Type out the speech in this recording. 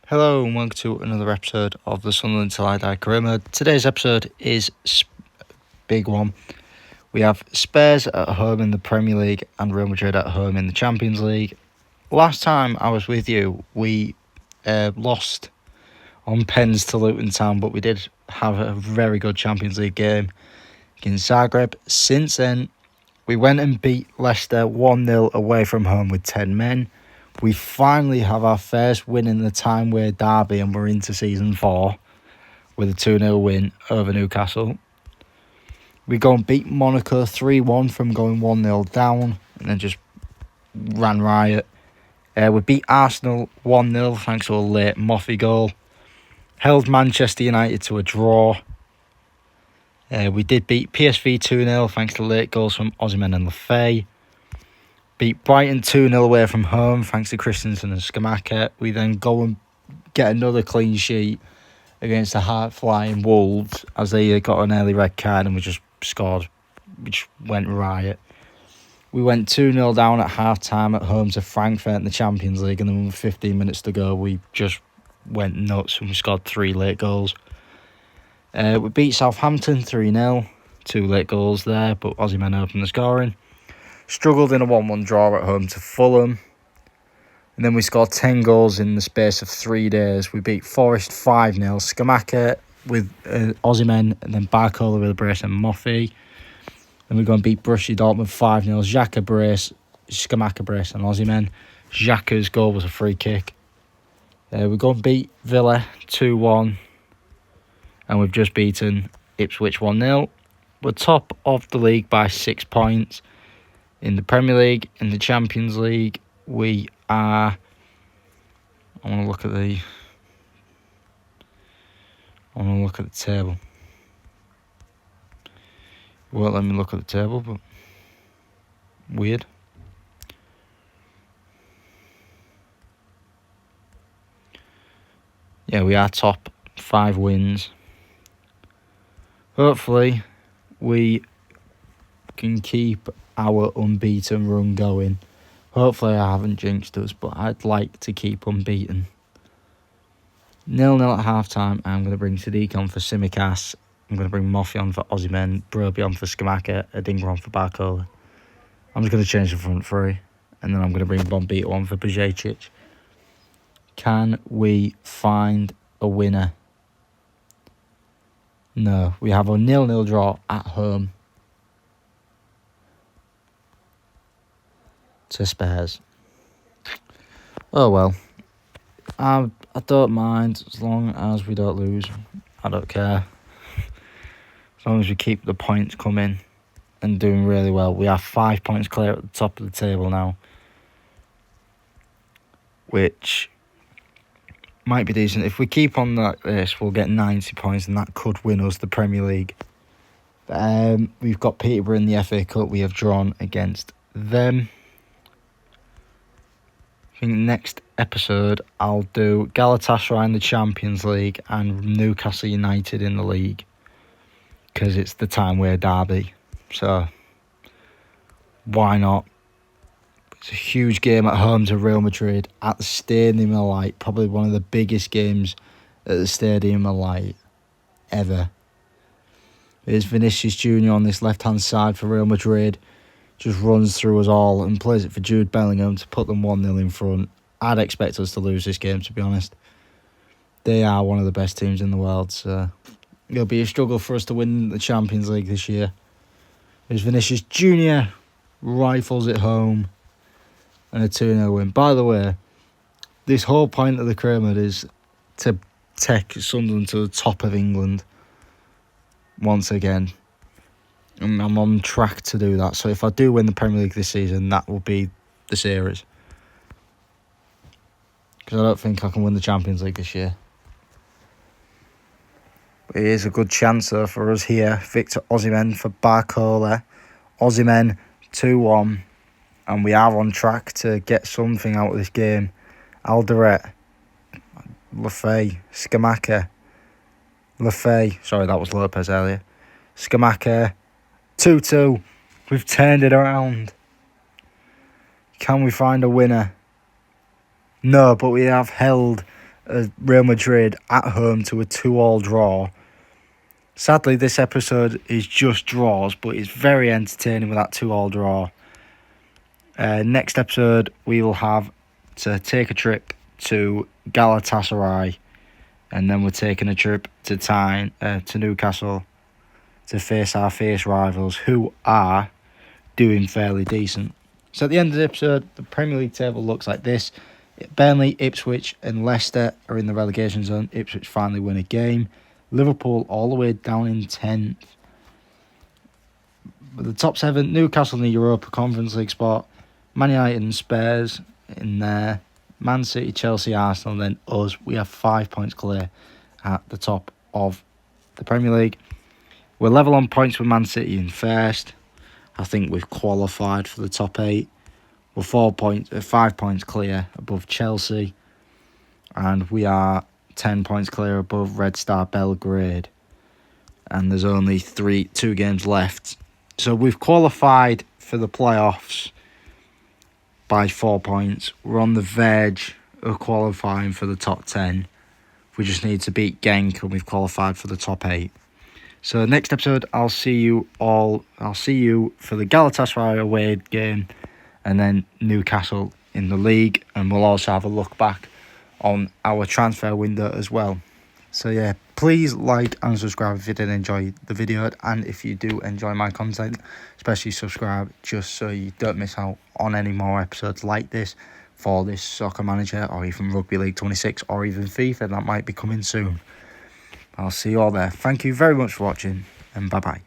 Hello and welcome to another episode of the Sunderland Til I Die career mode. Today's episode is a big one. We have Spurs at home in the Premier League and Real Madrid at home in the Champions League. Last time I was with you, we lost on pens to Luton Town, but we did have a very good Champions League game against Zagreb. Since then, we went and beat Leicester 1-0 away from home with 10 men. We finally have our first win in the Time Wear derby and we're into season 4 with a 2-0 win over Newcastle. We go and beat Monaco 3-1 from going 1-0 down and then just ran riot. We beat Arsenal 1-0 thanks to a late Moffey goal. Held Manchester United to a draw. We did beat PSV 2-0 thanks to late goals from Osimhen and Lefay. Beat Brighton 2-0 away from home thanks to Christensen and Scamacca. We then go and get another clean sheet against the hard-flying Wolves as they got an early red card and we just scored. We just went riot. We went 2-0 down at half-time at home to Frankfurt in the Champions League, and then with 15 minutes to go, we just went nuts and we scored 3 late goals. We beat Southampton 3-0. 2 late goals there, but Osimhen opened the scoring. Struggled in a 1-1 draw at home to Fulham. And then we scored 10 goals in the space of 3 days. We beat Forest 5-0. Scamacca with Osimhen, and then Barcola with a brace and Moffey. Then we go and beat Borussia Dortmund 5-0. Xhaka brace, Scamacca brace and Osimhen. Xhaka's goal was a free kick. We go and beat Villa 2-1. And we've just beaten Ipswich 1-0. We're top of the league by 6 points. In the Premier League, in the Champions League, we are... I want to look at the table. It won't let me look at the table, but weird. Yeah, we are top, 5 wins. Hopefully, we can keep our unbeaten run going. Hopefully I haven't jinxed us, but I'd like to keep unbeaten. 0-0 at half-time. I'm going to bring Sadiq on for Simicas. I'm going to bring Moffey on for Osimhen, Broby on for Scamacca, Adingra on for Barcola. I'm just going to change the front 3, and then I'm going to bring Bombito on for Bajcetic. Can we find a winner? No, we have a 0-0 draw at home to Spurs. Oh well. I don't mind as long as we don't lose. I don't care. As long as we keep the points coming and doing really well. We are 5 points clear at the top of the table now, which might be decent. If we keep on like this, we'll get 90 points and that could win us the Premier League. We've got Peterborough in the FA Cup. We have drawn against them. I think next episode I'll do Galatasaray in the Champions League and Newcastle United in the league, because it's the Time Wear derby. So why not? It's a huge game at home to Real Madrid at the Stadium of Light. Probably one of the biggest games at the Stadium of Light ever. There's Vinicius Jr. on this left-hand side for Real Madrid. Just runs through us all and plays it for Jude Bellingham to put them 1-0 in front. I'd expect us to lose this game, to be honest. They are one of the best teams in the world, so it'll be a struggle for us to win the Champions League this year. There's Vinicius Jr. rifles it home and a 2-0 win. By the way, this whole point of the career mode is to take Sunderland to the top of England once again. I'm on track to do that. So if I do win the Premier League this season, that will be the series. Because I don't think I can win the Champions League this year. But it is a good chance though for us here. Victor Osimhen for Barcola. Osimhen 2-1. And we are on track to get something out of this game. Alderete. Lefay. Scamacca. Lefay. Sorry, that was Lopez earlier. Scamacca. 2-2. We've turned it around. Can we find a winner? No, but we have held Real Madrid at home to a 2-2 draw. Sadly, this episode is just draws, but it's very entertaining with that 2-2 draw. Next episode, we will have to take a trip to Galatasaray, and then we're taking a trip to Newcastle to face our fierce rivals, who are doing fairly decent. So at the end of the episode, the Premier League table looks like this. Burnley, Ipswich and Leicester are in the relegation zone. Ipswich finally win a game. Liverpool all the way down in 10th. But the top 7, Newcastle in the Europa Conference League spot. Man United and Spurs in there. Man City, Chelsea, Arsenal, then us. We have 5 points clear at the top of the Premier League. We're level on points with Man City in first. I think we've qualified for the top 8. We're 5 points clear above Chelsea, and we are 10 points clear above Red Star Belgrade. And there's only 2 games left, so we've qualified for the playoffs by 4 points. We're on the verge of qualifying for the top 10. We just need to beat Genk, and we've qualified for the top 8. So next episode, I'll see you for the Galatasaray away game, and then Newcastle in the league, and we'll also have a look back on our transfer window as well. So yeah, please like and subscribe if you did enjoy the video, and if you do enjoy my content, especially subscribe just so you don't miss out on any more episodes like this for this Soccer Manager, or even Rugby League 26, or even FIFA that might be coming soon. I'll see you all there. Thank you very much for watching, and bye bye.